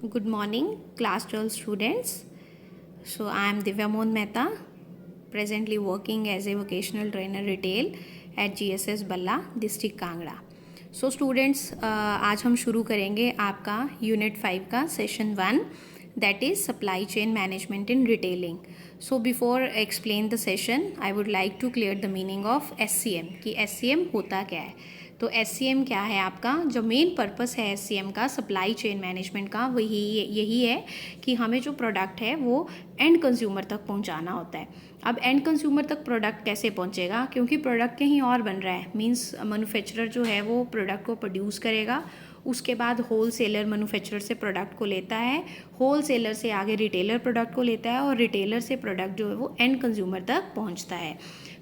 Good morning, class 12 students. So, I am Divya Mohan Mehta, presently working as a vocational trainer retail at GSS Balla, district Kangra. So students, आज हम शुरू करेंगे आपका unit 5 का session 1, that is supply chain management in retailing. So before explain the session, I would like to clear the meaning of SCM कि SCM होता क्या है. तो SCM क्या है आपका, जो मेन पर्पस है SCM का, सप्लाई चेन मैनेजमेंट का, वही यही है कि हमें जो प्रोडक्ट है वो एंड कंज्यूमर तक पहुंचाना होता है. अब एंड कंज्यूमर तक प्रोडक्ट कैसे पहुंचेगा, क्योंकि प्रोडक्ट कहीं और बन रहा है. मींस मैन्युफैक्चरर जो है वो प्रोडक्ट को प्रोड्यूस करेगा, उसके बाद होल सेलर मैन्युफैक्चरर से प्रोडक्ट को लेता है, होल सेलर से आगे रिटेलर प्रोडक्ट को लेता है, और रिटेलर से प्रोडक्ट जो है वो एंड कंज्यूमर तक पहुंचता है.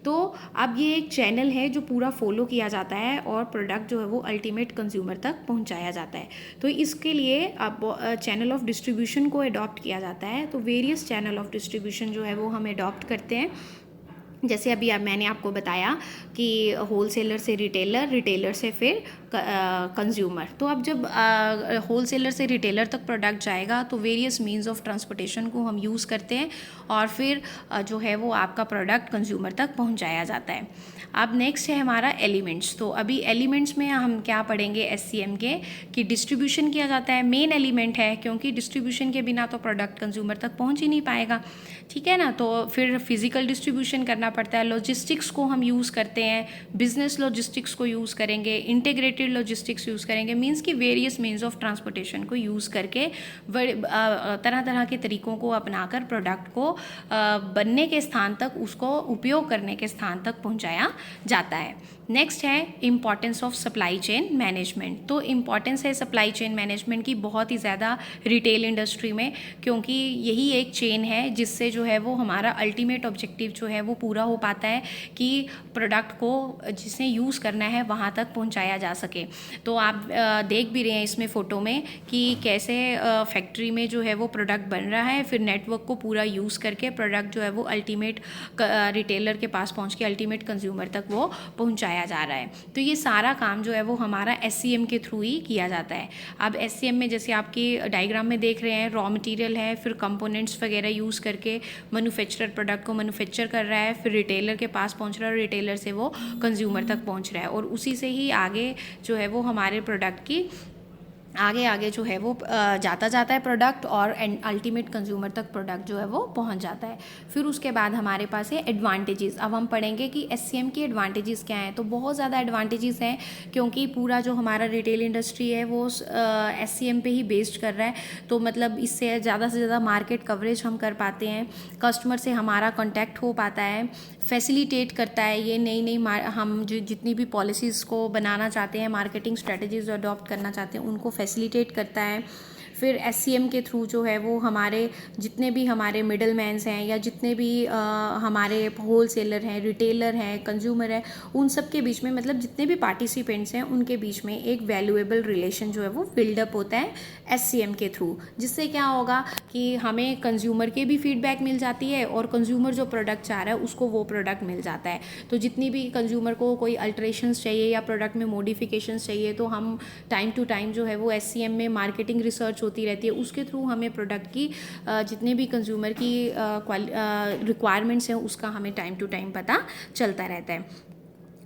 तो अब ये एक चैनल है जो पूरा फॉलो किया जाता है और प्रोडक्ट जो है वो अल्टीमेट कंज्यूमर तक पहुंचाया जाता है. तो इसके लिए अब चैनल ऑफ डिस्ट्रीब्यूशन को अडॉप्ट किया जाता है. तो वेरियस चैनल ऑफ डिस्ट्रीब्यूशन जो है वो हम अडॉप्ट करते हैं. जैसे अभी मैंने आपको बताया कि होल सेलर से रिटेलर, रिटेलर से फिर कंज्यूमर. तो अब जब होल सेलर से रिटेलर तक प्रोडक्ट जाएगा तो वेरियस मीन्स ऑफ ट्रांसपोर्टेशन को हम यूज़ करते हैं और फिर जो है वो आपका प्रोडक्ट कंज्यूमर तक पहुंचाया जाता है. अब नेक्स्ट है हमारा एलिमेंट्स. तो अभी एलिमेंट्स में हम क्या पढ़ेंगे SCM के, कि डिस्ट्रीब्यूशन किया जाता है, मेन एलिमेंट है, क्योंकि डिस्ट्रीब्यूशन के बिना तो प्रोडक्ट कंज्यूमर तक पहुंच ही नहीं पाएगा. ठीक है ना. तो फिर फिजिकल डिस्ट्रीब्यूशन करना पड़ता है, लॉजिस्टिक्स को हम यूज़ करते हैं, बिजनेस लॉजिस्टिक्स को यूज़ करेंगे, इंटीग्रेटेड लॉजिस्टिक्स यूज़ करेंगे. मींस कि वेरियस मीन्स ऑफ ट्रांसपोर्टेशन को यूज़ करके तरह तरह के तरीकों को अपनाकर प्रोडक्ट को बनने के स्थान तक, उसको उपयोग करने के स्थान तक पहुंचाया जाता है. नेक्स्ट है importance of supply chain management. तो इम्पॉर्टेंस है सप्लाई चेन मैनेजमेंट की बहुत ही ज़्यादा रिटेल इंडस्ट्री में, क्योंकि यही एक चेन है जिससे जो है वो हमारा अल्टीमेट ऑब्जेक्टिव जो है वो पूरा हो पाता है कि प्रोडक्ट को जिसने यूज़ करना है वहाँ तक पहुँचाया जा सके. तो आप देख भी रहे हैं इसमें फ़ोटो में कि कैसे फैक्ट्री में जो है वो प्रोडक्ट बन रहा है, फिर नेटवर्क को पूरा यूज़ करके प्रोडक्ट जो है वो अल्टीमेट रिटेलर के पास पहुँच के अल्टीमेट कंज्यूमर तक वो पहुँचाया जा रहा है. तो ये सारा काम जो है वो हमारा SCM के थ्रू ही किया जाता है. अब SCM में जैसे आपकी डायग्राम में देख रहे हैं, रॉ मटेरियल है, फिर कंपोनेंट्स वगैरह यूज़ करके मैन्युफैक्चरर प्रोडक्ट को मैन्युफैक्चर कर रहा है, फिर रिटेलर के पास पहुंच रहा है और रिटेलर से वो कंज्यूमर तक पहुंच रहा है, और उसी से ही आगे जो है वो हमारे प्रोडक्ट की आगे जो है वो जाता है प्रोडक्ट, और अल्टीमेट कंज्यूमर तक प्रोडक्ट जो है वो पहुंच जाता है. फिर उसके बाद हमारे पास है एडवांटेजेस. अब हम पढ़ेंगे कि SCM के एडवांटेजेस क्या हैं. तो बहुत ज़्यादा एडवांटेजेस हैं, क्योंकि पूरा जो हमारा रिटेल इंडस्ट्री है वो SCM पे ही बेस्ड कर रहा है. तो मतलब इससे ज़्यादा से ज़्यादा मार्केट कवरेज हम कर पाते हैं, कस्टमर से हमारा कॉन्टैक्ट हो पाता है, फैसिलिटेट करता है ये नई हम जो जितनी भी पॉलिसीज़ को बनाना चाहते हैं, मार्केटिंग स्ट्रेटजीज जो अडॉप्ट करना चाहते हैं, उनको फैसिलिटेट करता है. फिर SCM के थ्रू जो है वो हमारे जितने भी हमारे मिडल मैन्स हैं, या जितने भी हमारे होल सेलर हैं, रिटेलर हैं, कंज्यूमर है, उन सब के बीच में, मतलब जितने भी पार्टिसिपेंट्स हैं उनके बीच में एक वैल्यूएबल रिलेशन जो है वो बिल्डअप होता है SCM के थ्रू. जिससे क्या होगा कि हमें कंज्यूमर के भी फीडबैक मिल जाती है, और कंज्यूमर जो प्रोडक्ट चाह रहा है उसको वो प्रोडक्ट मिल जाता है. तो जितनी भी कंज्यूमर को कोई अल्ट्रेशंस चाहिए या प्रोडक्ट में मॉडिफिकेशंस चाहिए, तो हम टाइम टू टाइम जो है वो SCM में मार्केटिंग रिसर्च होती रहती है, उसके थ्रू हमें प्रोडक्ट की जितने भी कंज्यूमर की रिक्वायरमेंट्स हैं उसका हमें टाइम टू टाइम पता चलता रहता है.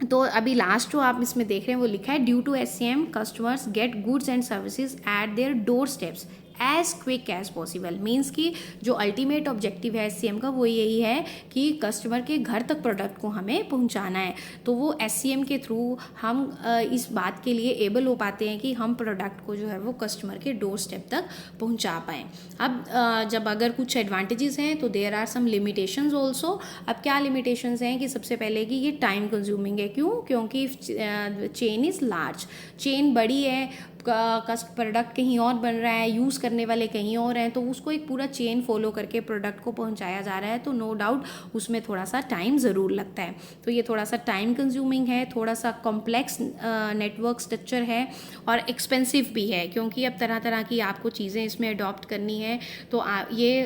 तो अभी लास्ट जो आप इसमें देख रहे हैं वो लिखा है, due to SCM customers get goods and services at their doorsteps as quick as possible. Means कि जो अल्टीमेट ऑब्जेक्टिव है SCM का वो यही है कि कस्टमर के घर तक प्रोडक्ट को हमें पहुंचाना है. तो वो SCM के थ्रू हम इस बात के लिए एबल हो पाते हैं कि हम प्रोडक्ट को जो है वो कस्टमर के डोर स्टेप तक पहुंचा पाएँ. अब जब अगर कुछ एडवांटेजेस हैं तो there are some limitations also. अब क्या लिमिटेशंस हैं कि सबसे पहले कि ये टाइम कंज्यूमिंग है. क्यों? क्योंकि चेन इज़ लार्ज, चेन बड़ी है, प्रोडक्ट कहीं और बन रहा है, यूज़ करने वाले कहीं और हैं, तो उसको एक पूरा चेन फॉलो करके प्रोडक्ट को पहुंचाया जा रहा है. तो नो डाउट उसमें थोड़ा सा टाइम ज़रूर लगता है. तो ये थोड़ा सा टाइम कंज्यूमिंग है, थोड़ा सा कॉम्प्लेक्स नेटवर्क स्ट्रक्चर है, और एक्सपेंसिव भी है, क्योंकि अब तरह तरह की आपको चीज़ें इसमें अडॉप्ट करनी है, तो ये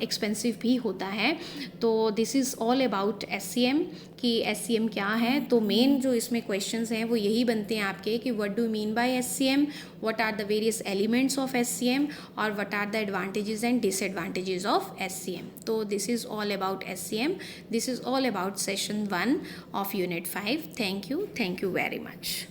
एक्सपेंसिव भी होता है. तो this is all about SCM कि SCM क्या है. तो मेन जो इसमें क्वेश्चंस हैं वो यही बनते हैं आपके कि what do mean by SCM, what are the various elements of SCM, or what are the advantages and disadvantages of SCM. So this is all about SCM. This is all about session 1 of unit 5. Thank you very much.